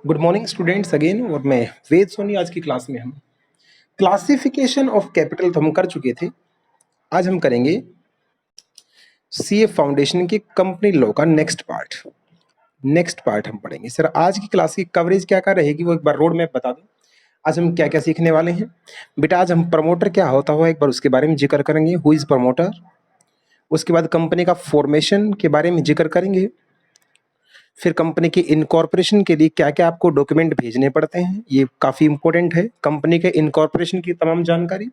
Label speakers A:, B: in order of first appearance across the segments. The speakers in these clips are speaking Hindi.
A: Good morning students again. और मैं वेद सोनी। आज की क्लास में हम क्लासिफिकेशन ऑफ कैपिटल तो हम कर चुके थे। आज हम करेंगे सीए फाउंडेशन के कंपनी लॉ का नेक्स्ट पार्ट हम पढ़ेंगे। सर आज की क्लास की कवरेज क्या क्या रहेगी वो एक बार रोड मैप बता दो। आज हम क्या क्या सीखने वाले हैं बेटा। आज हम प्रमोटर क्या होता हुआ एक बार उसके बारे में जिक्र करेंगे, हु इज प्रमोटर। उसके बाद कंपनी का फॉर्मेशन के बारे में जिक्र करेंगे। फिर कंपनी की इनकॉर्पोरेशन के लिए क्या क्या आपको डॉक्यूमेंट भेजने पड़ते हैं, ये काफ़ी इंपॉर्टेंट है, कंपनी के इनकॉर्पोरेशन की तमाम जानकारी।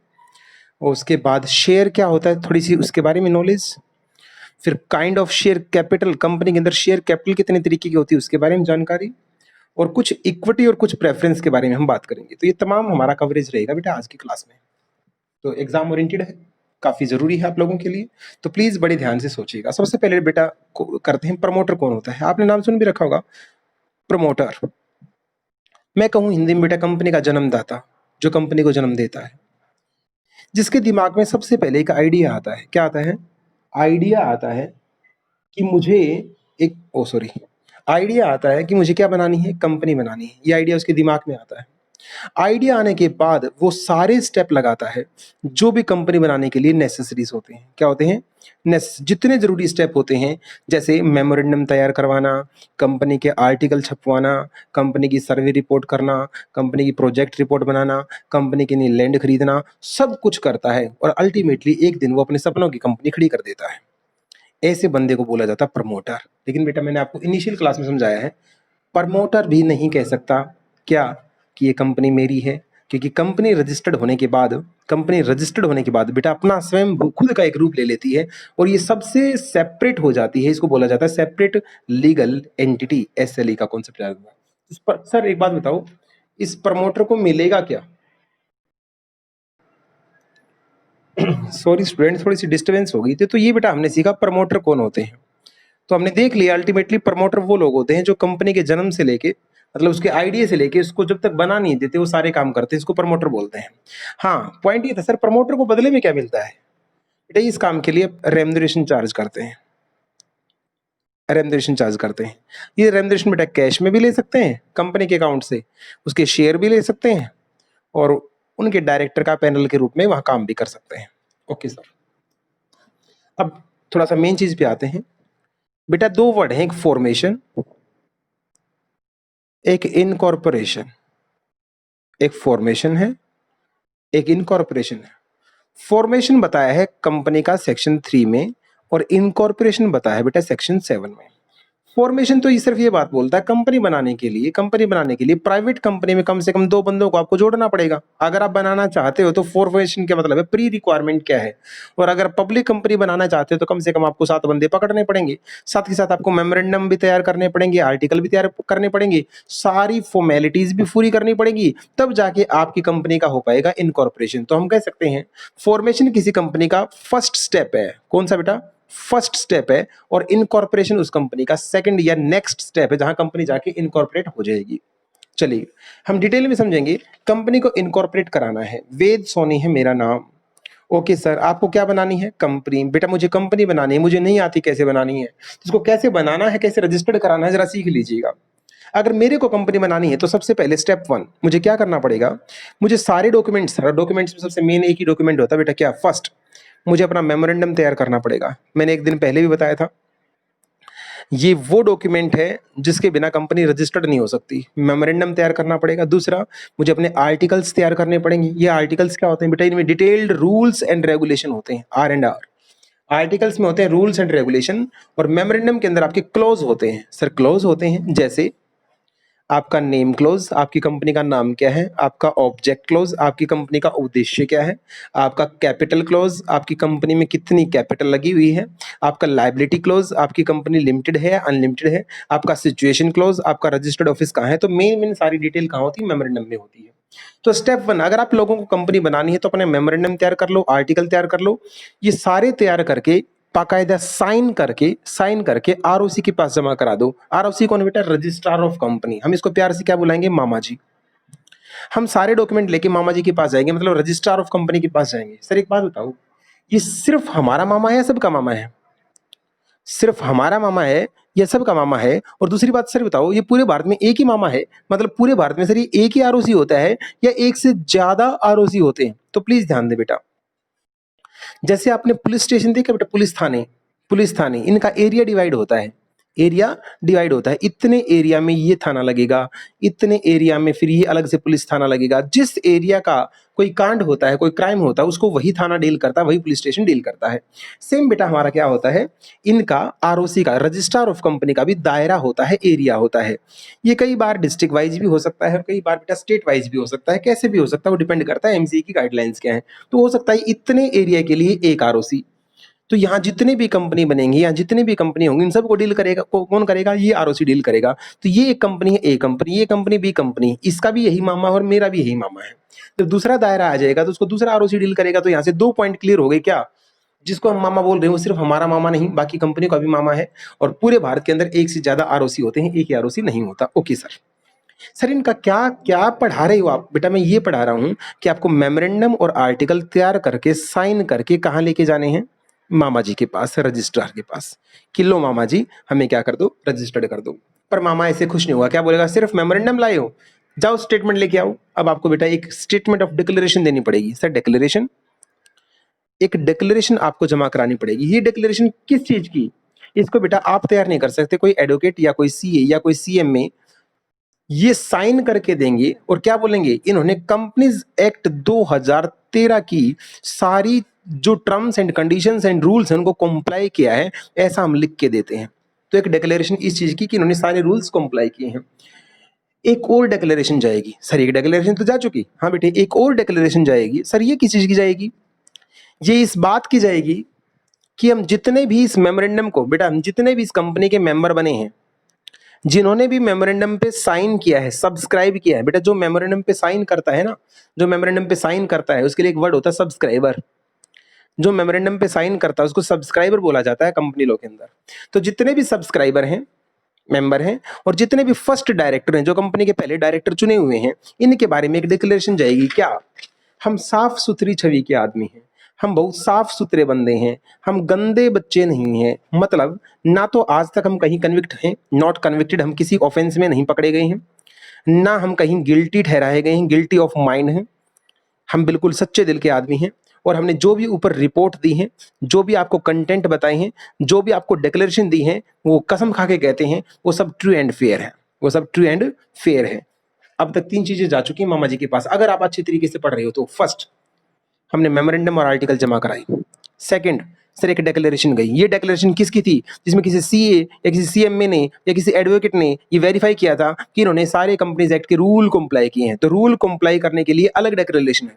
A: और उसके बाद शेयर क्या होता है, थोड़ी सी उसके बारे में नॉलेज। फिर kind of share capital, company के अंदर शेयर कैपिटल कितने तरीके की होती है उसके बारे में जानकारी। और कुछ इक्विटी और कुछ प्रेफरेंस के बारे में हम बात करेंगे। तो ये तमाम हमारा कवरेज रहेगा बेटा आज की क्लास में। तो एग्जाम ओरिएंटेड है, काफ़ी ज़रूरी है आप लोगों के लिए। तो प्लीज़ बड़े ध्यान से सोचिएगा। सबसे पहले बेटा करते हैं प्रमोटर कौन होता है। आपने नाम सुन भी रखा होगा प्रमोटर। मैं कहूँ हिंदी में बेटा कंपनी का जन्मदाता, जो कंपनी को जन्म देता है, जिसके दिमाग में सबसे पहले एक आइडिया आता है। क्या आता है? आइडिया आता है कि मुझे एक आइडिया आता है कि मुझे क्या बनानी है, कंपनी बनानी है। ये आइडिया उसके दिमाग में आता है। आइडिया आने के बाद वो सारे स्टेप लगाता है जो भी कंपनी बनाने के लिए नेसेसरीज होते हैं। क्या होते हैं? जितने जरूरी स्टेप होते हैं, जैसे मेमोरेंडम तैयार करवाना, कंपनी के आर्टिकल छपवाना, कंपनी की सर्वे रिपोर्ट करना, कंपनी की प्रोजेक्ट रिपोर्ट बनाना, कंपनी के लिए लैंड खरीदना, सब कुछ करता है। और अल्टीमेटली एक दिन वो अपने सपनों की कंपनी खड़ी कर देता है। ऐसे बंदे को बोला जाता है प्रमोटर। लेकिन बेटा मैंने आपको इनिशियल क्लास में समझाया है, प्रमोटर भी नहीं कह सकता क्या कि ये कंपनी मेरी है, क्योंकि कंपनी रजिस्टर्ड होने के बाद बेटा अपना स्वयं खुद का एक रूप ले लेती है और ये सबसे सेपरेट हो जाती है। इसको बोला जाता है सेपरेट लीगल एंटिटी, एसएलई का कॉन्सेप्ट आता है। इस पर सर एक बात बताओ, इस प्रमोटर को मिलेगा क्या? सॉरी स्टूडेंट, थोड़ी सी डिस्टर्बेंस हो गई थी। तो ये बेटा हमने सीखा प्रमोटर कौन होते हैं। तो हमने देख लिया अल्टीमेटली प्रमोटर वो लोग होते हैं जो कंपनी के जन्म से लेके, मतलब उसके आइडिया से लेके उसको जब तक बना नहीं देते वो सारे काम करते हैं। इसको प्रमोटर बोलते हैं। हाँ, पॉइंट ये था सर, प्रमोटर को बदले में क्या मिलता है बेटा? इस काम के लिए रेम्युनरेशन चार्ज करते हैं। ये रेम्युनरेशन बेटा कैश में भी ले सकते हैं कंपनी के अकाउंट से, उसके शेयर भी ले सकते हैं, और उनके डायरेक्टर का पैनल के रूप में वहां काम भी कर सकते हैं। ओके सर, अब थोड़ा सा मेन चीज पे आते हैं बेटा। दो वर्ड हैं, एक फॉर्मेशन, एक इनकॉर्पोरेशन। एक फॉर्मेशन है, एक इनकॉर्पोरेशन है। फॉर्मेशन बताया है कंपनी का सेक्शन 3 में, और इनकॉर्पोरेशन बताया है बेटा सेक्शन 7 में। फॉर्मेशन तो ये सिर्फ ये बात बोलता है कंपनी बनाने के लिए प्राइवेट कंपनी में कम से कम 2 बंदों को आपको जोड़ना पड़ेगा अगर आप बनाना चाहते हो। तो फॉर्मेशन का मतलब है प्री रिक्वायरमेंट क्या है। और अगर पब्लिक कंपनी बनाना चाहते हो तो कम से कम आपको 7 बंदे पकड़ने पड़ेंगे। साथ ही साथ आपको मेमोरेंडम भी तैयार करने पड़ेंगे, आर्टिकल भी तैयार करने पड़ेंगे, सारी फॉर्मेलिटीज भी पूरी करनी पड़ेगी, तब जाके आपकी कंपनी का हो पाएगा इनकॉर्पोरेशन। तो हम कह सकते हैं फॉर्मेशन किसी कंपनी का फर्स्ट स्टेप है। कौन सा बेटा? फर्स्ट स्टेप है। और इनकॉर्पोरेशन उस कंपनी का सेकंड या नेक्स्ट स्टेप है, जहां कंपनी जाके इनकॉर्पोरेट हो जाएगी। चलिए हम डिटेल में समझेंगे। कंपनी को इनकॉर्पोरेट कराना है, वेद सोनी है मेरा नाम। ओके सर, आपको क्या बनानी है? कंपनी। बेटा मुझे कंपनी बनानी है, मुझे नहीं आती कैसे बनानी है। इसको कैसे बनाना है, कैसे रजिस्टर्ड कराना है, जरा सीख लीजिएगा। अगर मेरे को कंपनी बनानी है तो सबसे पहले स्टेप 1 मुझे क्या करना पड़ेगा? मुझे सारे डॉक्यूमेंट्स में सबसे मेन एक ही डॉक्यूमेंट होता है बेटा, क्या? फर्स्ट मुझे अपना मेमोरेंडम तैयार करना पड़ेगा। मैंने एक दिन पहले भी बताया था, ये वो डॉक्यूमेंट है जिसके बिना कंपनी रजिस्टर्ड नहीं हो सकती। मेमोरेंडम तैयार करना पड़ेगा। दूसरा, मुझे अपने आर्टिकल्स तैयार करने पड़ेंगे। ये आर्टिकल्स क्या होते हैं बेटा? इनमें डिटेल्ड रूल्स एंड रेगुलेशन होते हैं, R&R। आर्टिकल्स में होते हैं रूल्स एंड रेगुलेशन, और मेमोरेंडम के अंदर आपके क्लोज होते हैं। सर क्लोज होते हैं जैसे आपका नेम क्लोज, आपकी कंपनी का नाम क्या है, आपका ऑब्जेक्ट क्लोज, आपकी कंपनी का उद्देश्य क्या है, आपका कैपिटल क्लोज, आपकी कंपनी में कितनी कैपिटल लगी हुई है, आपका लायबिलिटी क्लोज, आपकी कंपनी लिमिटेड है या अनलिमिटेड है, आपका सिचुएशन क्लोज, आपका रजिस्टर्ड ऑफिस कहाँ है। तो मेन सारी डिटेल कहाँ होती है? मेमोरेंडम में होती है। तो स्टेप 1, अगर आप लोगों को कंपनी बनानी है तो अपने मेमोरेंडम तैयार कर लो, आर्टिकल तैयार कर लो। ये सारे तैयार करके बाकायदा साइन करके आरओसी के पास जमा करा दो। आरओसी कौन बेटा? Registrar of company. हम इसको प्यार से क्या बुलाएंगे? मामा जी। हम सारे डॉक्यूमेंट लेके मामा जी के पास जाएंगे, मतलब रजिस्ट्रार ऑफ कंपनी के पास जाएंगे। सर एक बात बताओ, ये सिर्फ हमारा मामा है या सबका मामा है? सिर्फ हमारा मामा है या सबका मामा है? और दूसरी बात सर बताओ, ये पूरे भारत में एक ही मामा है, मतलब पूरे भारत में सर ये एक ही आरओसी होता है या एक से ज्यादा आरओसी होते हैं? तो प्लीज ध्यान दे बेटा। जैसे आपने पुलिस स्टेशन देखा बेटा, पुलिस थाने इनका एरिया डिवाइड होता है, एरिया डिवाइड होता है, इतने एरिया में ये थाना लगेगा, इतने एरिया में फिर ये अलग से पुलिस थाना लगेगा। जिस एरिया का कोई कांड होता है, कोई क्राइम होता है, उसको वही थाना डील करता है, वही पुलिस स्टेशन डील करता है। सेम बेटा हमारा क्या होता है, इनका आरओसी का, रजिस्ट्रार ऑफ कंपनी का भी दायरा होता है, एरिया होता है। ये कई बार डिस्ट्रिक्ट वाइज भी हो सकता है और कई बार बेटा स्टेट वाइज भी हो सकता है, कैसे भी हो सकता है, वो डिपेंड करता है एमसीए की गाइडलाइंस क्या है। तो हो सकता है इतने एरिया के लिए एक आरओसी। तो यहाँ जितने भी कंपनी बनेंगी, यहाँ जितने भी कंपनी होंगी, इन सबको डील करेगा कौन करेगा? ये आरओसी डील करेगा। तो ये एक कंपनी है, ए कंपनी, ये कंपनी बी कंपनी, इसका भी यही मामा और मेरा भी यही मामा है। जब दूसरा दायरा आ जाएगा तो उसको दूसरा आरओसी डील करेगा। तो यहाँ से 2 पॉइंट क्लियर हो गए क्या? जिसको हम मामा बोल रहे हैं वो सिर्फ हमारा मामा नहीं, बाकी कंपनी का भी मामा है। और पूरे भारत के अंदर एक से ज्यादा आरओसी होते हैं, एक ही आरओसी नहीं होता। Okay sir. सर इनका क्या क्या पढ़ा रहे हो आप? बेटा मैं ये पढ़ा रहा हूँ कि आपको मेमोरेंडम और आर्टिकल तैयार करके साइन करके कहाँ लेके जाने हैं? मामा जी के पास, रजिस्ट्रार के पास। कि लो मामा जी हमें क्या कर दो, रजिस्टर्ड कर दो। पर मामा ऐसे खुश नहीं हुआ, क्या बोलेगा? सिर्फ मेमोरेंडम लाए हो, जाओ स्टेटमेंट लेके आओ। अब आपको बेटा एक स्टेटमेंट ऑफ डिक्लेरेशन देनी पड़ेगी। सर डिक्लेरेशन, एक डिक्लेरेशन आपको जमा करानी पड़ेगी। ये डिक्लेरेशन किस चीज की? इसको बेटा आप तैयार नहीं कर सकते, कोई एडवोकेट या कोई सीए या कोई सीएमए ये साइन करके देंगे और क्या बोलेंगे? इन्होंने कंपनीज एक्ट 2013 की सारी जो terms and conditions and rules हैं उनको कंप्लाई किया है, ऐसा हम लिख के देते हैं। तो एक डिक्लेरेशन इस चीज की कि इन्होंने सारे रूल्स कंप्लाई किए हैं। एक और डिक्लेरेशन जाएगी। सर एक डिक्लेरेशन तो जा चुकी, हाँ बेटे एक और डिक्लेरेशन जाएगी। सर ये किस चीज की जाएगी? ये इस बात की जाएगी कि हम जितने भी इस मेमोरेंडम को, बेटा हम जितने भी इस कंपनी के मेंबर बने हैं, जिन्होंने भी मेमोरेंडम पे साइन किया है, सब्सक्राइब किया है, बेटा जो मेमोरेंडम पे साइन करता है ना, जो मेमोरेंडम पे साइन करता है उसके लिए एक वर्ड होता है सब्सक्राइबर। जो मेमोरेंडम पे साइन करता है उसको सब्सक्राइबर बोला जाता है कंपनी लॉ के अंदर। तो जितने भी सब्सक्राइबर हैं, मेंबर हैं, और जितने भी फर्स्ट डायरेक्टर हैं, जो कंपनी के पहले डायरेक्टर चुने हुए हैं, इनके बारे में एक डिक्लेरेशन जाएगी। क्या? हम साफ सुथरी छवि के आदमी हैं, हम बहुत साफ सुथरे बंदे हैं, हम गंदे बच्चे नहीं हैं। मतलब ना तो आज तक हम कहीं कन्विक्ट हैं, नॉट कन्विक्टेड, हम किसी ऑफेंस में नहीं पकड़े गए हैं, ना हम कहीं गिल्टी ठहराए गए हैं, गिल्टी ऑफ माइंड हैं। हम बिल्कुल सच्चे दिल के आदमी हैं। और हमने जो भी ऊपर रिपोर्ट दी है, जो भी आपको कंटेंट बताए हैं, जो भी आपको डिक्लेरेशन दी है, वो कसम खा के कहते हैं वो सब ट्रू एंड फेयर है, वो सब ट्रू एंड फेयर है। अब तक 3 चीजें जा चुकी हैं मामा जी के पास। अगर आप अच्छे तरीके से पढ़ रहे हो तो फर्स्ट, हमने मेमोरेंडम और आर्टिकल जमा कराई। सेकंड, सर एक डिक्लेरेशन गई। ये डिक्लेरेशन किसकी थी? जिसमें किसी सीए या किसी सीएमए ने या किसी एडवोकेट ने ये वेरीफाई किया था कि इन्होंने सारे कंपनीज एक्ट के रूल कंप्लाई किए हैं। तो रूल कंप्लाई करने के लिए अलग डिक्लेरेशन है।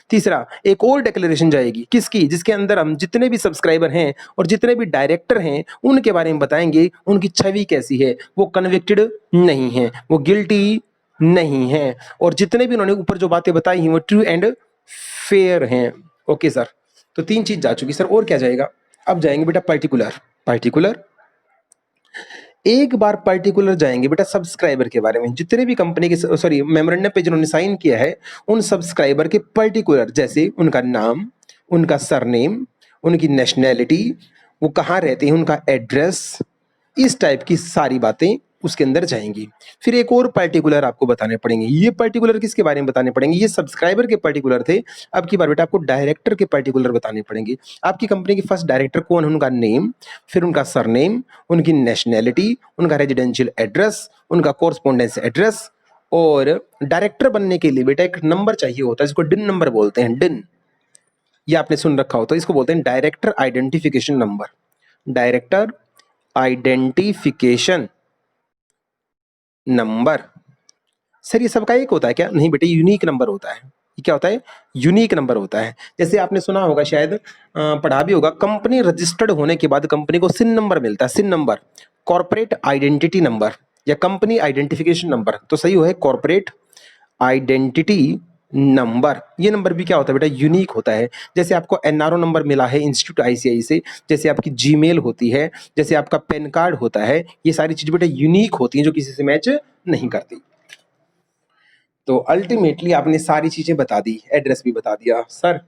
A: तीसरा, एक और डिक्लेरेशन जाएगी किसकी? जिसके अंदर हम जितने भी सब्सक्राइबर हैं और जितने भी डायरेक्टर हैं उनके बारे में बताएंगे, उनकी छवि कैसी है, वो कन्विक्टेड नहीं है, वो गिल्टी नहीं है, और जितने भी उन्होंने ऊपर जो बातें बताई हैं वो ट्रू एंड फेयर हैं। Okay sir. तो 3 चीज जा चुकी सर, और क्या जाएगा? अब जाएंगे बेटा पर्टिकुलर। पर्टिकुलर, एक बार पर्टिकुलर जाएंगे बेटा सब्सक्राइबर के बारे में। जितने भी कंपनी के, सॉरी मेमोरेंडम पे जिन्होंने साइन किया है, उन सब्सक्राइबर के पर्टिकुलर, जैसे उनका नाम, उनका सरनेम, उनकी नेशनैलिटी, वो कहाँ रहते हैं, उनका एड्रेस, इस टाइप की सारी बातें उसके अंदर जाएंगी। फिर एक और पर्टिकुलर आपको बताने पड़ेंगे। ये पर्टिकुलर किसके बारे में बताने पड़ेंगे? ये सब्सक्राइबर के पर्टिकुलर थे। अब की बार बेटा आपको डायरेक्टर के पर्टिकुलर बताने पड़ेंगे। आपकी कंपनी के फर्स्ट डायरेक्टर कौन है, उनका नेम, फिर उनका सरनेम, उनकी नेशनैलिटी, उनका रेजिडेंशियल एड्रेस, उनका कोरस्पोंडेंस एड्रेस। और डायरेक्टर बनने के लिए बेटा एक नंबर चाहिए होता है, जिसको डिन नंबर बोलते हैं। डिन, ये आपने सुन रखा हो, तो इसको बोलते हैं director identification number. Director identification number. Sir ये सबका एक होता है क्या? नहीं बेटे, यूनिक नंबर होता है। ये क्या होता है? यूनिक नंबर होता है। जैसे आपने सुना होगा, शायद पढ़ा भी होगा, कंपनी रजिस्टर्ड होने के बाद कंपनी को सिन नंबर मिलता है। सिन नंबर, कॉर्पोरेट आइडेंटिटी नंबर या कंपनी आइडेंटिफिकेशन नंबर। तो सही है कॉर्पोरेट आइडेंटिटी नंबर। ये नंबर भी क्या होता है बेटा? यूनिक होता है। जैसे आपको एनआरओ नंबर मिला है इंस्टीट्यूट आईसीआई से, जैसे आपकी जीमेल होती है, जैसे आपका पैन कार्ड होता है, ये सारी चीज बेटा यूनिक होती हैं जो किसी से मैच नहीं करती। तो अल्टीमेटली आपने सारी चीजें बता दी, एड्रेस भी बता दिया। सर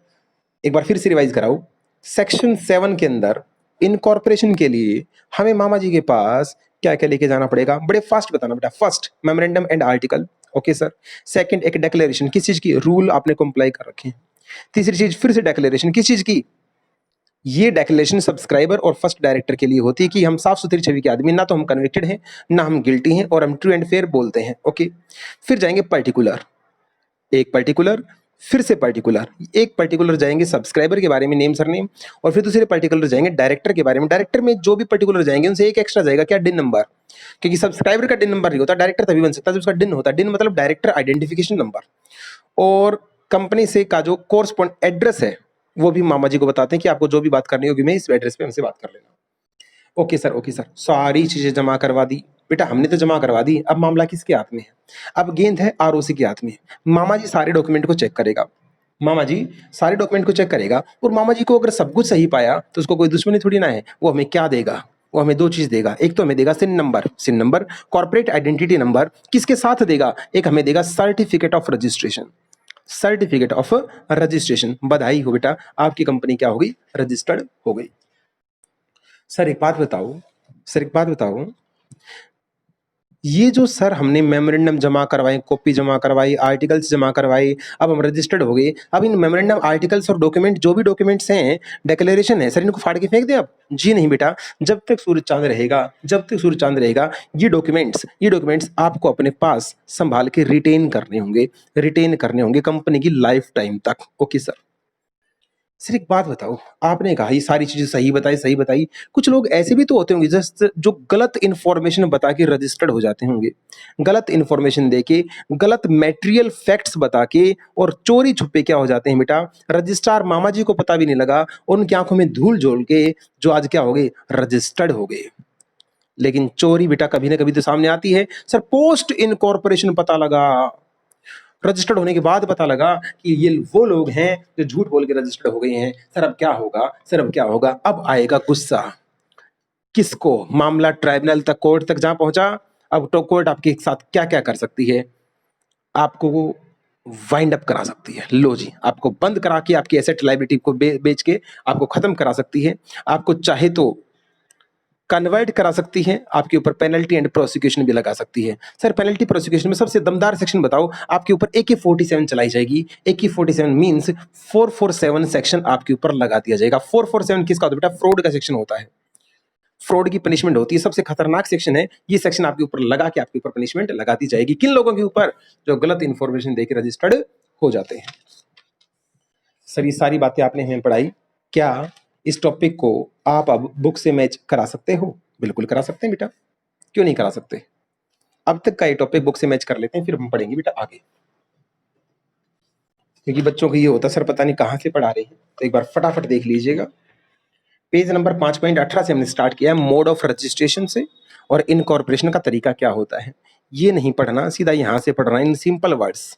A: एक बार फिर से रिवाइज कराओ। सेक्शन 7 के अंदर इनकॉर्पोरेशन के लिए हमें मामा जी के पास क्या क्या लेके जाना पड़ेगा, बड़े फास्ट बताना बेटा। First memorandum and article, okay sir. Second एक डिक्लेरेशन, किस चीज की, रूल आपने कंप्लाई कर रखे हैं। तीसरी चीज फिर से डिक्लेरेशन, किस चीज की, ये डिक्लेरेशन सब्सक्राइबर और फर्स्ट डायरेक्टर के लिए होती है कि हम साफ सुथरी छवि के आदमी, ना तो हम कन्विक्टेड हैं ना हम गिल्टी हैं, और हम ट्रू एंड फेयर बोलते हैं, ओके। फिर जाएंगे पर्टिकुलर, एक पर्टिकुलर, फिर से पर्टिकुलर, एक पर्टिकुलर जाएंगे सब्सक्राइबर के बारे में, नेम सर नेम, और फिर दूसरे पर्टिकुलर जाएंगे डायरेक्टर के बारे में। डायरेक्टर में जो भी पर्टिकुलर जाएंगे उनसे एक एक्स्ट्रा जाएगा, क्या, डिन नंबर, क्योंकि सब्सक्राइबर का डिन नंबर नहीं होता, डायरेक्टर तभी बन सकता है जब उसका डिन होता है। डिन मतलब डायरेक्टर आइडेंटिफिकेशन नंबर। और कंपनी से का जो कोर्सपोंड एड्रेस है वो भी मामा जी को बताते हैं कि आपको जो भी बात करनी होगी मैं इस एड्रेस पे हमसे बात कर लेना। Okay sir, okay sir. सारी चीजें जमा करवा दी बेटा, हमने तो जमा करवा दी। अब मामला किसके हाथ में है, अब गेंद है आरओसी के हाथ में। मामा जी सारे डॉक्यूमेंट को चेक करेगा, मामा जी सारे डॉक्यूमेंट को चेक करेगा, और मामा जी को अगर सब कुछ सही पाया तो उसको कोई दुश्मनी थोड़ी ना है। वो हमें क्या देगा, वो हमें दो चीज देगा। एक तो हमें देगा सिन नंबर, सिन नंबर कॉर्पोरेट आइडेंटिटी नंबर, किसके साथ देगा, एक हमें देगा certificate of registration, certificate of registration. बधाई हो बेटा, आपकी कंपनी क्या हो गई, रजिस्टर्ड हो गई। सर एक बात बताओ, सर एक बात बताओ, ये जो सर हमने मेमोरेंडम जमा करवाए, कॉपी जमा करवाई, आर्टिकल्स जमा करवाई, अब हम रजिस्टर्ड हो गए। अब इन मेमोरेंडम आर्टिकल्स और डॉक्यूमेंट, जो भी डॉक्यूमेंट्स हैं, डिक्लेरेशन है, सर इनको फाड़ के फेंक दें अब? जी नहीं बेटा, जब तक सूरज चांद रहेगा, जब तक सूरज चांद रहेगा, ये डॉक्यूमेंट्स आपको अपने पास संभाल के रिटेन करने होंगे, रिटेन करने होंगे कंपनी की लाइफ टाइम तक। Okay sir. सर एक बात बताओ, आपने कहा ये सारी चीजें सही बताई, सही बताई, कुछ लोग ऐसे भी तो होते होंगे जस्ट जो गलत इंफॉर्मेशन बता के रजिस्टर्ड हो जाते होंगे, गलत इंफॉर्मेशन देके, गलत मटेरियल फैक्ट्स बता के, और चोरी छुपे क्या हो जाते हैं बेटा, रजिस्ट्रार मामा जी को पता भी नहीं लगा, उनकी आंखों में धूल झोल के जो आज क्या हो गए, रजिस्टर्ड हो गए। लेकिन चोरी बेटा कभी ना कभी तो सामने आती है। सर पोस्ट इनकॉर्पोरेशन पता लगा, रजिस्टर्ड होने के बाद पता लगा कि ये वो लोग हैं जो झूठ बोल के रजिस्टर्ड हो गए हैं। सर अब क्या होगा, सर अब क्या होगा, अब आएगा गुस्सा। किसको, मामला ट्राइब्यूनल तक, कोर्ट तक जा पहुंचा। अब तो कोर्ट आपके साथ क्या क्या कर सकती है, आपको वाइंड अप करा सकती है। लो जी, आपको बंद करा के आपकी एसेट लायबिलिटी को बेच के आपको खत्म करा सकती है। आपको चाहे तो कन्वर्ट करा सकती है, आपके ऊपर पेनल्टी एंड प्रोसिक्यूशन भी लगा सकती है। सर पेनल्टी प्रोसिक्यूशन में सबसे दमदार सेक्शन बताओ, आपके ऊपर AK-47 चलाई जाएगी। AK-47 मींस 447 सेक्शन आपके ऊपर लगा दिया जाएगा। 447 किसका होता है बेटा, फ्रॉड का सेक्शन होता है, फ्रॉड की पनिशमेंट होती है, सबसे खतरनाक सेक्शन है ये सेक्शन। आपके ऊपर लगा के आपके ऊपर पनिशमेंट लगा दी जाएगी। किन लोगों के ऊपर, जो गलत इंफॉर्मेशन देकर रजिस्टर्ड हो जाते हैं। सर ये सारी बातें आपने हमें पढ़ाई, क्या इस टॉपिक को आप अब बुक से मैच करा सकते हो? बिल्कुल करा सकते हैं बेटा, क्यों नहीं करा सकते। अब तक का ये टॉपिक बुक से मैच कर लेते हैं, फिर हम पढ़ेंगे बेटा आगे, क्योंकि बच्चों को ये होता सर पता नहीं कहाँ से पढ़ा रहे हैं। तो एक बार फटाफट देख लीजिएगा, पेज नंबर 5.18 से हमने स्टार्ट किया है, मोड ऑफ रजिस्ट्रेशन से, और इनकॉर्पोरेशन का तरीका क्या होता है। ये नहीं पढ़ना, सीधा यहाँ से पढ़ना इन सिंपल वर्ड्स।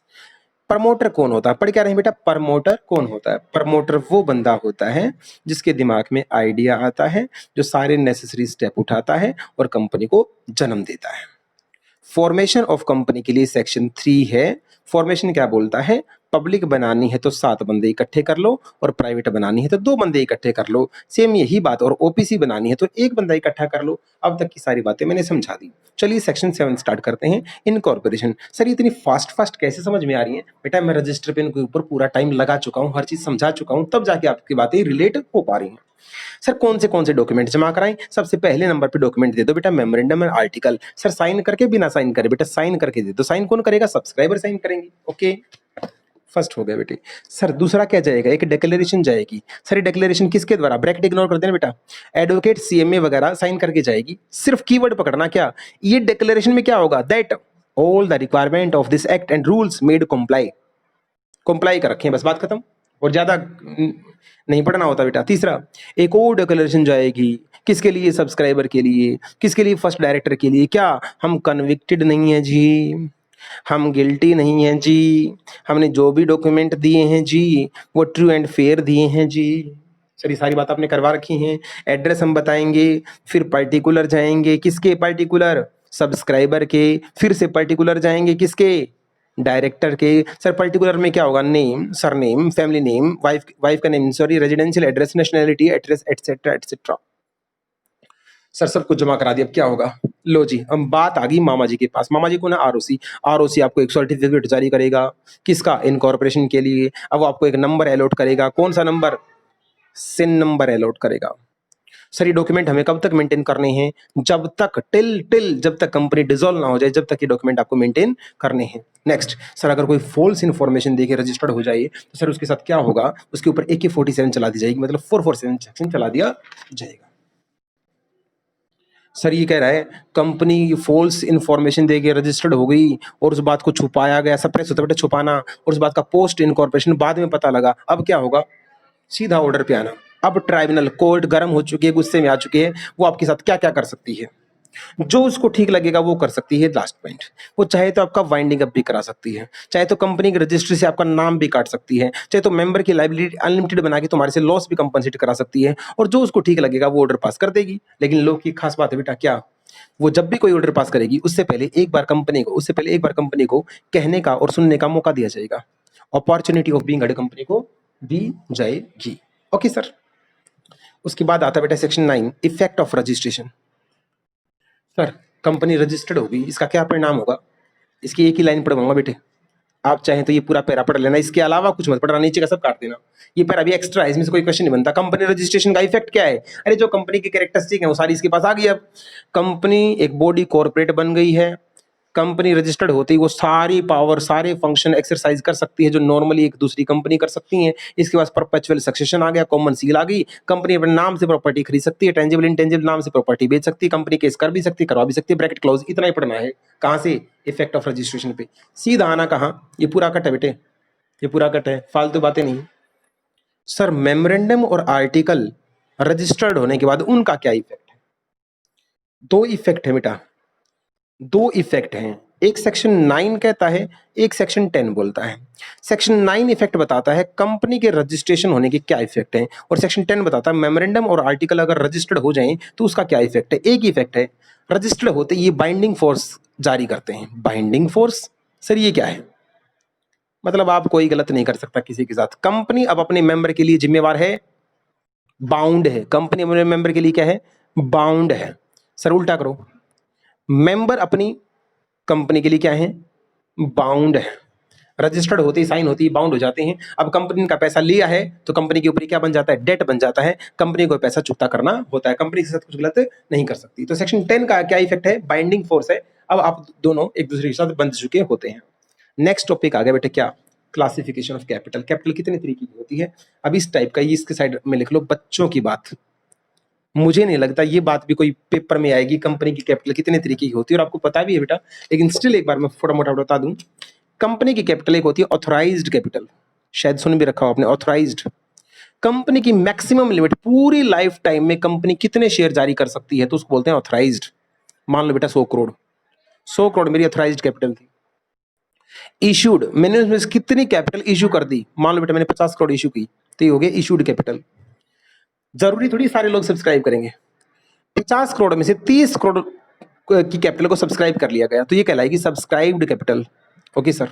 A: प्रमोटर कौन होता है, पढ़ क्या रहे हैं बेटा, प्रमोटर कौन होता है। प्रमोटर वो बंदा होता है जिसके दिमाग में आइडिया आता है, जो सारे नेसेसरी स्टेप उठाता है और कंपनी को जन्म देता है। फॉर्मेशन ऑफ कंपनी के लिए सेक्शन 3 है। फॉर्मेशन क्या बोलता है, पब्लिक बनानी है तो 7 बंदे इकट्ठे कर लो, और प्राइवेट बनानी है तो 2 बंदे इकट्ठे कर लो। सेम यही बात, और ओपीसी बनानी है तो 1 बंदा इकट्ठा कर लो। अब तक की सारी बातें मैंने समझा दी। चलिए सेक्शन 7 स्टार्ट करते हैं, इनकॉर्पोरेशन। सर ये इतनी फास्ट फास्ट कैसे समझ में आ रही है बेटा, मैं रजिस्टर पेन के ऊपर पूरा टाइम लगा चुका हूँ, हर चीज समझा चुका हूँ, तब जाके आपकी बातें रिलेट हो पा रही हैं। सर कौन से डॉक्यूमेंट जमा कराएं, सबसे पहले नंबर पे डॉक्यूमेंट दे दो बेटा, मेमोरेंडम और आर्टिकल। सर साइन करके, बिना साइन करे बेटा, साइन करके दे दो। साइन कौन करेगा, सब्सक्राइबर साइन करेंगे। ओके फर्स्ट हो गया बेटे। सर दूसरा क्या जाएगा, एक डिक्लेरेशन जाएगी। सर ये डिक्लेरेशन किसके द्वारा, ब्रैकेट इग्नोर कर देना बेटा, एडवोकेट CMA वगैरह साइन करके जाएगी। सिर्फ कीवर्ड पकड़ना, क्या ये डिक्लेरेशन में क्या होगा, that all the requirement of this act and rules made comply, comply कर रखें, बस बात खत्म, और ज्यादा नहीं पढ़ना होता बेटा। तीसरा एक और डिक्लेरेशन जाएगी, किसके लिए, सब्सक्राइबर के लिए, किसके लिए, फर्स्ट डायरेक्टर के लिए। क्या हम कन्विक्टेड नहीं है जी, हम गिल्टी नहीं हैं जी, हमने जो भी डॉक्यूमेंट दिए हैं जी वो ट्रू एंड फेयर दिए हैं जी। सर ये सारी बात आपने करवा रखी हैं। एड्रेस हम बताएंगे, फिर पर्टिकुलर जाएंगे, किसके पर्टिकुलर, सब्सक्राइबर के, फिर से पर्टिकुलर जाएंगे किसके, डायरेक्टर के। सर पर्टिकुलर में क्या होगा, name, surname, family name, wife का name, sorry, residential address, nationality address, etcetera etcetera. Sir सब कुछ जमा करा दिया, अब क्या होगा? लो जी, अब बात आ गई मामा जी के पास। मामा जी को ना आरओसी, आरओसी आपको एक सर्टिफिकेट जारी करेगा, किसका? इनकॉर्पोरेशन के लिए। अब वो आपको एक नंबर अलॉट करेगा, कौन सा नंबर? सिन नंबर अलॉट करेगा। सर ये डॉक्यूमेंट हमें कब तक मेंटेन करने हैं? जब तक टिल टिल जब तक कंपनी डिसॉल्व ना हो जाए, जब तक ये डॉक्यूमेंट आपको मेंटेन करने हैं। नेक्स्ट सर, अगर कोई फॉल्स इन्फॉर्मेशन देके रजिस्टर्ड हो जाए तो सर उसके साथ क्या होगा? उसके ऊपर AK-47 चला दी जाएगी, मतलब 447 सेक्शन चला दिया जाएगा। सर ये कह रहा है कंपनी फॉल्स इन्फॉर्मेशन देके रजिस्टर्ड हो गई और उस बात को छुपाया गया, सप्रेस होता बेटा छुपाना, और उस बात का पोस्ट इनकॉर्पोरेशन बाद में पता लगा, अब क्या होगा? सीधा ऑर्डर पे आना। अब ट्राइब्यूनल कोर्ट गर्म हो चुकी है, गुस्से में आ चुके हैं, वो आपके साथ क्या क्या कर सकती है? जो उसको ठीक लगेगा वो कर सकती है। लास्ट पॉइंट, वो चाहे तो आपका वाइंडिंग अप भी करा सकती है, चाहे तो कंपनी के रजिस्ट्री से आपका नाम भी काट सकती है, चाहे तो मेंबर की लाइबिलिटी अनलिमिटेड बना के तुम्हारे से लॉस भी कंपनसेट करा सकती है, और जो उसको ठीक लगेगा वो ऑर्डर पास कर देगी। लेकिन लोग की खास बात है बेटा क्या? वो जब भी कोई ऑर्डर पास करेगी उससे पहले एक बार कंपनी को कहने का और सुनने का मौका दिया जाएगा। Opportunity of being head company को दी जाएगी। Okay sir. उसके बाद आता है बेटा section 9, effect of registration. Sir company registered होगी, इसका क्या परिणाम होगा? इसकी एक ही लाइन पढ़वाऊंगा बेटे, आप चाहें तो ये पूरा पैरा पढ़ लेना, इसके अलावा कुछ मत पढ़ना, नीचे का सब काट देना। ये पैरा भी एक्स्ट्रा है, इसमें से कोई क्वेश्चन नहीं बनता। कंपनी रजिस्ट्रेशन का इफेक्ट क्या है? अरे जो कंपनी की कैरेक्टरिस्टिक है वो सारी इसके पास आ गई। अब कंपनी एक बॉडी कॉर्पोरेट बन गई है, कंपनी रजिस्टर्ड होती है, वो सारी पावर सारे फंक्शन एक्सरसाइज कर सकती है जो नॉर्मली एक दूसरी कंपनी कर सकती है। इसके पास परपेचुअल सक्सेशन आ गया, कॉमन सील आ गई, कंपनी अपने नाम से प्रॉपर्टी खरीद सकती है, टेंजिबल इंटेंजिबल नाम से प्रॉपर्टी बेच सकती है, कंपनी केस कर भी सकती है, करवा भी सकती है। ब्रैकेट क्लॉज इतना ही पढ़ना है। कहां से? इफेक्ट ऑफ रजिस्ट्रेशन पे। सीधा आना कहां? ये पूरा कट है बेटे, ये पूरा कट है, फालतू बातें नहीं। सर मेमोरेंडम और आर्टिकल रजिस्टर्ड होने के बाद उनका क्या इफेक्ट है? दो इफेक्ट है बेटा, दो इफेक्ट हैं। एक सेक्शन 9 कहता है, एक सेक्शन 10 बोलता है। सेक्शन 9 इफेक्ट बताता है कंपनी के रजिस्ट्रेशन होने के क्या इफेक्ट हैं, और सेक्शन 10 बताता है मेमोरेंडम और आर्टिकल अगर रजिस्टर्ड हो जाएं तो उसका क्या इफेक्ट है। एक इफेक्ट है, रजिस्टर्ड होते ये बाइंडिंग फोर्स जारी करते हैं। बाइंडिंग फोर्स सर ये क्या है? मतलब आप कोई गलत नहीं कर सकता किसी के साथ। कंपनी अब अपने मेंबर के लिए जिम्मेवार है, बाउंड है। कंपनी अपने मेंबर के लिए क्या है? बाउंड है। सर उल्टा करो, मेंबर अपनी कंपनी के लिए क्या है? बाउंड है। रजिस्टर्ड होते ही साइन होती है बाउंड हो जाते हैं। अब कंपनी का पैसा लिया है तो कंपनी के ऊपर क्या बन जाता है? डेट बन जाता है। कंपनी को पैसा चुकता करना होता है, कंपनी के साथ कुछ गलत नहीं कर सकती। तो सेक्शन 10 का क्या इफेक्ट है? बाइंडिंग फोर्स है। अब आप दोनों एक दूसरे के साथ बंध चुके होते हैं। नेक्स्ट टॉपिक आ गया बेटे क्या? Classification of capital. कैपिटल कितने तरीके की होती है? अब इस टाइप का, इसके साइड में लिख लो बच्चों की बात। मुझे नहीं लगता ये बात भी कोई पेपर में आएगी, कंपनी की कैपिटल कितने तरीके की होती है, और आपको पता भी है बेटा, लेकिन स्टिल एक बार मैं थोड़ा मोटा बता दूं। कंपनी की कैपिटल एक होती है ऑथराइज्ड कैपिटल, शायद सुन भी रखा हो आपने, ऑथराइज्ड। कंपनी की मैक्सिमम लिमिट पूरी लाइफ टाइम में कंपनी कितने शेयर जारी कर सकती है तो उसको बोलते हैं ऑथराइज्ड। मान लो बेटा 100 करोड़, 100 करोड़ मेरी ऑथराइज्ड कैपिटल थी। इशूड, मैंने उसमें से कितनी कैपिटल इशू कर दी? मान लो बेटा मैंने 50 करोड़ इशू की, तो ये हो गया इशूड कैपिटल। जरूरी थोड़ी सारे लोग सब्सक्राइब करेंगे। 50 करोड़ में से 30 करोड़ की कैपिटल को सब्सक्राइब कर लिया गया तो ये कहलाएगी subscribed capital. Okay sir.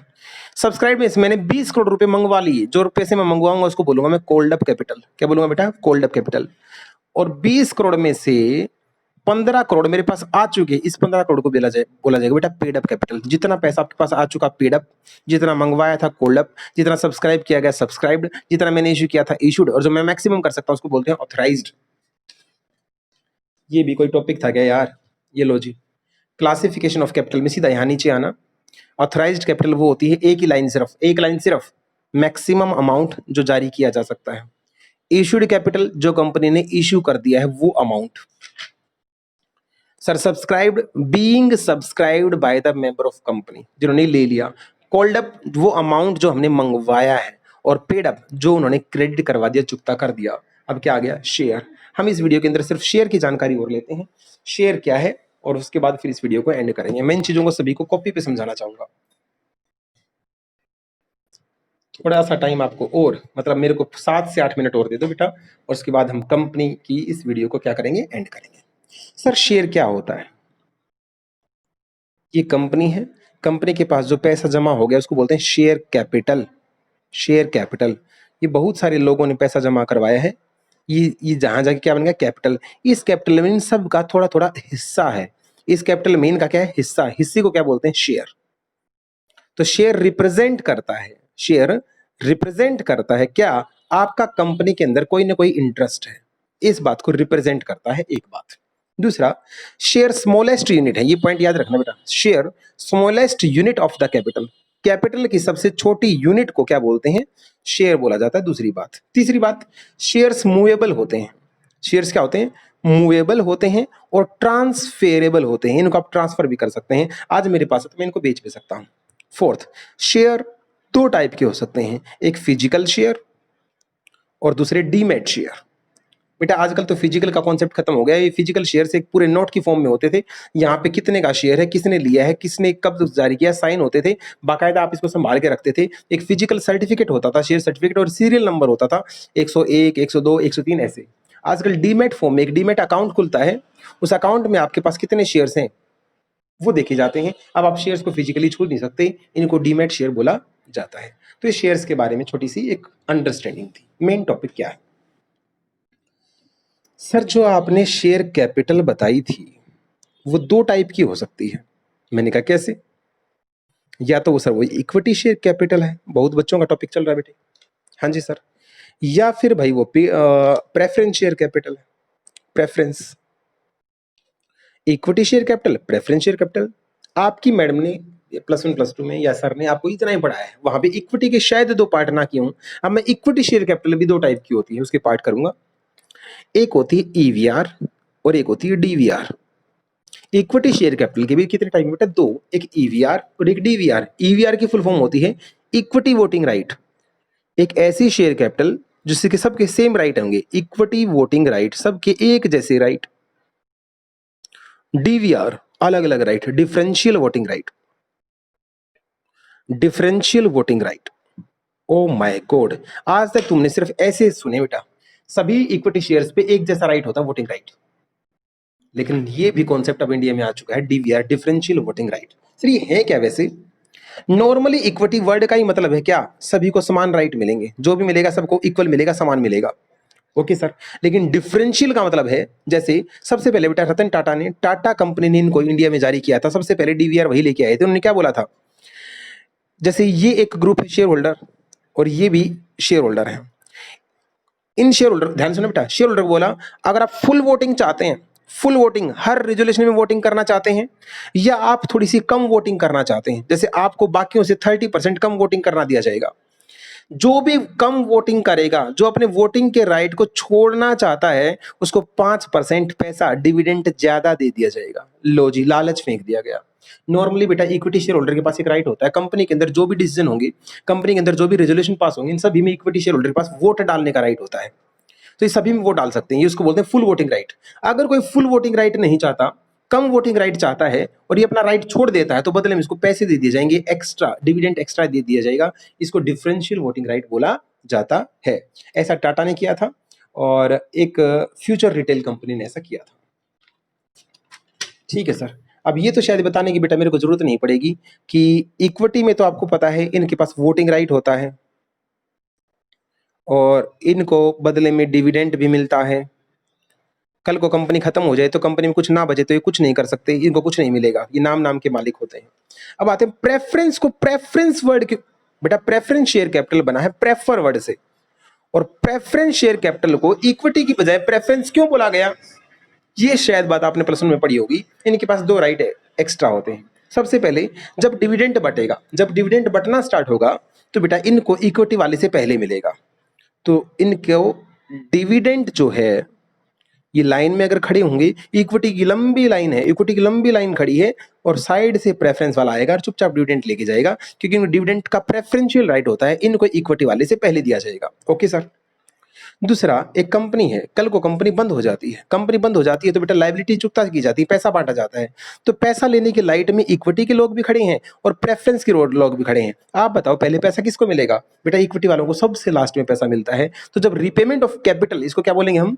A: Subscribe में से मैंने 20 करोड़ रुपए मंगवा लिए, जो पैसे मैं मंगवाऊंगा उसको बोलूंगा मैं कोल्ड अप कैपिटल। क्या बोलूंगा बेटा? Cold up capital. और 20 करोड़ में से 15 करोड़ मेरे पास आ चुके, इस 15 करोड़ को बोला जाएगा बेटा पेड अप कैपिटल। जितना पैसा आपके पास आ चुका पेड अप, जितना मंगवाया था कोल्ड अप, जितना सब्सक्राइब किया गया सब्सक्राइब्ड, जितना मैंने इशू किया था इशूड, और जो मैं मैक्सिमम कर सकता हूं उसको बोलते हैं ऑथराइज्ड। ये भी कोई टॉपिक था क्या यार? ये लो जी, क्लासिफिकेशन ऑफ कैपिटल में सीधा यहां नीचे आना। ऑथराइज्ड कैपिटल वो होती है एक ही लाइन, सिर्फ एक लाइन, सिर्फ मैक्सिमम अमाउंट जो जारी किया जा सकता है। इशूड कैपिटल जो कंपनी ने इशू कर दिया है वो amount. Sir subscribed, being subscribed by the member of company, जिन्होंने ले लिया। कॉल्ड अप वो अमाउंट जो हमने मंगवाया है, और पेड अप जो उन्होंने क्रेडिट करवा दिया, चुकता कर दिया। अब क्या आ गया? शेयर। हम इस वीडियो के अंदर सिर्फ शेयर की जानकारी और लेते हैं, शेयर क्या है, और उसके बाद फिर इस वीडियो को एंड करेंगे। मैं इन चीजों को सभी को कॉपी पे समझाना चाहूंगा। थोड़ा सा टाइम आपको और, मतलब मेरे को 7 से 8 मिनट और दे दो बेटा, और उसके बाद हम कंपनी की इस वीडियो को क्या करेंगे? एंड करेंगे। सर शेयर क्या होता है? ये कंपनी है, कंपनी के पास जो पैसा जमा हो गया उसको बोलते हैं शेयर कैपिटल। शेयर कैपिटल, ये बहुत सारे लोगों ने पैसा जमा करवाया है, ये जहां जाके क्या बन गया कैपिटल। इस कैपिटल में इन सब का थोड़ा थोड़ा हिस्सा है। इस कैपिटल में इनका क्या है हिस्सा, हिस्से को क्या बोलते हैं शेयर। तो शेयर रिप्रेजेंट करता है, शेयर रिप्रेजेंट करता है क्या, आपका कंपनी के अंदर कोई ना कोई इंटरेस्ट है, इस बात को रिप्रेजेंट करता है एक बात। दूसरा, शेयर स्मॉलेस्ट यूनिट है, ये पॉइंट याद रखना बेटा, share smallest unit of the capital, capital की सबसे छोटी यूनिट को क्या बोलते हैं शेयर बोला जाता है। दूसरी बात, तीसरी बात, शेयर्स मूवेबल होते हैं, शेयर्स क्या होते हैं मूवेबल होते हैं और ट्रांसफेरेबल होते हैं, इनको आप ट्रांसफर भी कर सकते हैं, आज मेरे पास है तो मैं इनको बेच भी सकता हूं। फोर्थ, शेयर दो टाइप के हो सकते हैं, एक फिजिकल शेयर और दूसरे डीमैट शेयर। बेटा आजकल तो फिजिकल का कॉन्सेप्ट खत्म हो गया, ये फिजिकल शेयर से एक पूरे नोट की फॉर्म में होते थे, यहाँ पे कितने का शेयर है, किसने लिया है, किसने कब जारी किया, साइन होते थे, बाकायदा आप इसको संभाल के रखते थे। एक फिजिकल सर्टिफिकेट होता था, शेयर सर्टिफिकेट, और सीरियल नंबर होता था 101, 102, 103 ऐसे। आजकल डीमैट फॉर्म में एक डीमैट अकाउंट खुलता है, उस अकाउंट में आपके पास कितने शेयर्स हैं वो देखे जाते हैं। अब आप शेयर्स को फिजिकली छू नहीं सकते, इनको डीमैट शेयर बोला जाता है। तो ये शेयर्स के बारे में छोटी सी एक अंडरस्टैंडिंग थी। मेन टॉपिक क्या है सर, जो आपने शेयर कैपिटल बताई थी वो दो टाइप की हो सकती है। मैंने कहा कैसे, या तो वो सर वो इक्विटी शेयर कैपिटल है, बहुत बच्चों का टॉपिक चल रहा है बेटे, हाँ जी सर, या फिर भाई वो प्रेफरेंस शेयर कैपिटल है, preference. Equity share capital, preference share capital, आपकी मैडम ने +1 +2 में या सर ने आपको इतना ही पढ़ाया है, वहां पे इक्विटी के शायद दो पार्ट ना किए हूं। अब मैं इक्विटी शेयर कैपिटल भी दो टाइप की होती है उसके पार्ट करूंगा, एक होती है ईवीआर और एक होती है डीवीआर। इक्विटी शेयर कैपिटल के भी कितने टाइप बेटा दो, एक ईवीआर और एक डीवीआर। ईवीआर की फुल फॉर्म होती है इक्विटी वोटिंग राइट, एक ऐसी शेयर कैपिटल जिससे कि सबके सेम राइट होंगे, इक्विटी वोटिंग राइट, सबके एक जैसे राइट। डीवीआर अलग अलग right, differential voting right, differential voting right. Oh my God, आज तक तुमने सिर्फ ऐसे सुने बेटा, सभी इक्विटी शेयर्स पे एक जैसा राइट होता है वोटिंग राइट, लेकिन ये भी कॉन्सेप्ट अब इंडिया में आ चुका है DVR, differential voting right. Sir ये है क्या वैसे, नॉर्मली इक्विटी वर्ड का ही मतलब है क्या सभी को समान राइट मिलेंगे, जो भी मिलेगा सबको इक्वल मिलेगा, समान मिलेगा, ओके सर। लेकिन डिफरेंशियल का मतलब है, जैसे सबसे पहले बेटा रतन टाटा ने, टाटा कंपनी ने इनको इंडिया में जारी किया था, सबसे पहले डीवीआर वही लेके आए थे। उन्होंने क्या बोला था, जैसे ये एक ग्रुप है शेयर होल्डर और ये भी शेयर होल्डर है, इन शेयर होल्डर, ध्यान सुनो बेटा, शेयर होल्डर बोला अगर आप फुल वोटिंग चाहते हैं, फुल वोटिंग हर रेजोल्यूशन में वोटिंग करना चाहते हैं, या आप थोड़ी सी कम वोटिंग करना चाहते हैं, जैसे आपको बाकियों से 30% कम वोटिंग करना दिया जाएगा, जो भी कम वोटिंग करेगा, जो अपने वोटिंग के राइट को छोड़ना चाहता है, उसको 5% पैसा डिविडेंड ज्यादा दे दिया जाएगा। लो जी, लालच फेंक दिया गया। नॉर्मली बेटा इक्विटी शेयर होल्डर के पास एक राइट होता है, कंपनी के अंदर जो भी डिसीजन होंगे, कंपनी के अंदर जो भी रेजोल्यूशन पास होंगे, इन सभी में इक्विटी शेयर होल्डर के पास वोट डालने का राइट होता है, तो ये सभी में वोट डाल सकते हैं, ये उसको बोलते हैं फुल वोटिंग राइट। अगर कोई फुल वोटिंग राइट नहीं चाहता, कम वोटिंग राइट चाहता है और ये अपना राइट छोड़ देता है, तो बदले में इसको पैसे दे दिए जाएंगे, एक्स्ट्रा डिविडेंड एक्स्ट्रा दे दिया जाएगा, इसको डिफरेंशियल वोटिंग राइट बोला जाता है। ऐसा टाटा ने किया था और एक फ्यूचर रिटेल कंपनी ने ऐसा किया था। ठीक है सर, अब ये तो शायद बताने की बेटा मेरे को जरूरत नहीं पड़ेगी कि इक्विटी में तो आपको पता है इनके पास वोटिंग राइट होता है और इनको बदले में डिविडेंड भी मिलता है। कल को कंपनी खत्म हो जाए तो कंपनी में कुछ ना बचे तो ये कुछ नहीं कर सकते, इनको कुछ नहीं मिलेगा, ये नाम नाम के मालिक होते हैं। अब आते हैं प्रेफरेंस को, प्रेफरेंस वर्ड के बेटा, प्रेफरेंस शेयर कैपिटल बना है प्रेफर वर्ड से, और प्रेफरेंस शेयर कैपिटल को इक्विटी की बजाय प्रेफरेंस क्यों बोला गया, ये शायद बात आपने +1 में पढ़ी होगी। इनके पास दो राइट एक्स्ट्रा होते हैं। सबसे पहले जब डिविडेंड बटेगा, जब डिविडेंड बटना स्टार्ट होगा तो बेटा इनको इक्विटी वाले से पहले मिलेगा, तो इनको डिविडेंड जो है, ये लाइन में अगर खड़े होंगे, इक्विटी की लंबी लाइन है, इक्विटी की लंबी लाइन खड़ी है और साइड से प्रेफरेंस वाला आएगा और चुपचाप डिविडेंड लेके जाएगा, क्योंकि इनको डिविडेंड का प्रेफरेंशियल राइट होता है, इनको इक्विटी वाले से पहले दिया जाएगा। Okay sir. दूसरा, एक कंपनी है, कल को कंपनी बंद हो जाती है, कंपनी बंद हो जाती है तो बेटा लायबिलिटी चुकता की जाती है, पैसा बांटा जाता है, तो पैसा लेने के लाइट में इक्विटी के लोग भी खड़े हैं और प्रेफरेंस के लोग भी खड़े हैं। आप बताओ पहले पैसा किसको मिलेगा, बेटा इक्विटी वालों को सबसे लास्ट में पैसा मिलता है। तो जब रीपेमेंट ऑफ कैपिटल, इसको क्या बोलेंगे हम,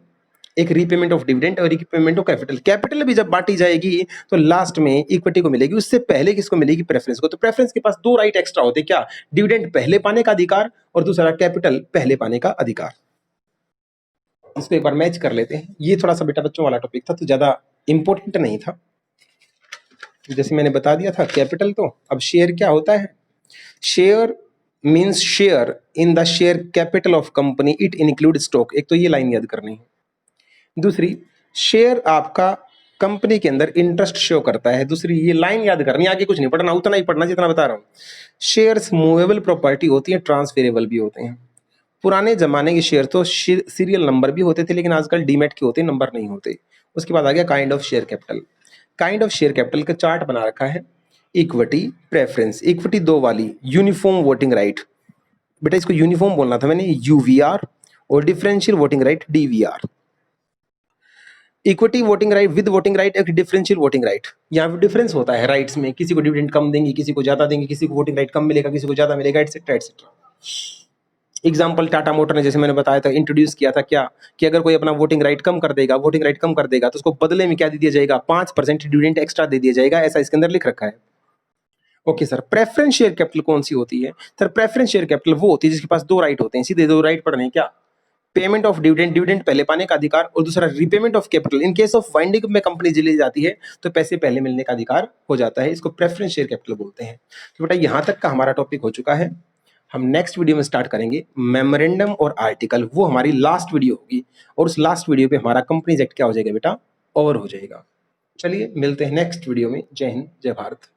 A: एक रीपेमेंट ऑफ डिविडेंड और रीपेमेंट ऑफ कैपिटल, कैपिटल भी जब बांटी जाएगी तो लास्ट में इक्विटी को मिलेगी, उससे पहले किसको मिलेगी, प्रेफरेंस को। तो प्रेफरेंस के पास दो राइट एक्स्ट्रा होते हैं, क्या, डिविडेंड पहले पाने का अधिकार और दूसरा कैपिटल पहले पाने का अधिकार। इसको एक बार मैच कर लेते हैं। ये थोड़ा सा बेटा बच्चों वाला टॉपिक था, तो ज़्यादा इंपॉर्टेंट नहीं था। जैसे मैंने बता दिया था कैपिटल, तो अब शेयर क्या होता है? Share means share in the share capital of company, it include stock. एक तो ये लाइन याद करनी है। दूसरी, शेयर आपका कंपनी के अंदर इंटरेस्ट शो करता है। दूसरी ये लाइन याद करनी है, आगे कुछ नहीं पढ़ना, उतना ही पढ़ना जितना बता रहा हूँ। शेयर्स मूवेबल प्रॉपर्टी होती है, ट्रांसफरेबल भी होते हैं। पुराने जमाने के शेयर तो सीरियल नंबर भी होते थे, लेकिन आजकल डीमेट के होते हैं, नंबर नहीं होते। उसके बाद आ गया kind of share capital. Kind of share capital का चार्ट बना रखा है। Equity, preference. इक्विटी दो वाली, यूनिफॉर्म वोटिंग राइट। बेटा इसको यूनिफॉर्म बोलना था मैंने, यूवीआर, और differential voting right, DVR. Equity voting right with voting right, एक डिफरेंशियल वोटिंग राइट। यहाँ पे डिफरेंस होता है राइट्स में, किसी को डिविडेंड कम देंगे, किसी को ज्यादा देंगे, किसी को वोटिंग राइट कम मिलेगा, किसी को ज्यादा मिलेगा, etcetera etcetera. Example Tata motor ने, जैसे मैंने बताया था, इंट्रोड्यूस किया था क्या, कि अगर कोई अपना वोटिंग राइट कम कर देगा, वोटिंग राइट कम कर देगा, तो उसको बदले में क्या दे दिया जाएगा? 5% डिविडेंड एक्स्ट्रा दे दिया जाएगा, ऐसा इसके अंदर लिख रखा है। Okay sir, preference share capital कौन सी होती है? सर प्रेफरेंस शेयर कैपिटल वो होती है जिसके पास दो राइट होते हैं। सीधे दो राइट पढ़ने, क्या? पेमेंट ऑफ डिविडेंड, डिविडेंड पहले पाने का अधिकार, और दूसरा repayment of capital. In case of winding में कंपनी चली जाती है तो पैसे पहले मिलने का अधिकार हो जाता है। इसको प्रेफरेंस शेयर कैपिटल बोलते हैं। तो बेटा यहाँ तक का हमारा टॉपिक हो चुका है। हम नेक्स्ट वीडियो में स्टार्ट करेंगे मेमोरेंडम और आर्टिकल, वो हमारी लास्ट वीडियो होगी, और उस लास्ट वीडियो पे हमारा कंपनीज एक्ट क्या हो जाएगा बेटा? ओवर हो जाएगा। चलिए मिलते हैं नेक्स्ट वीडियो में। जय हिंद, जय भारत।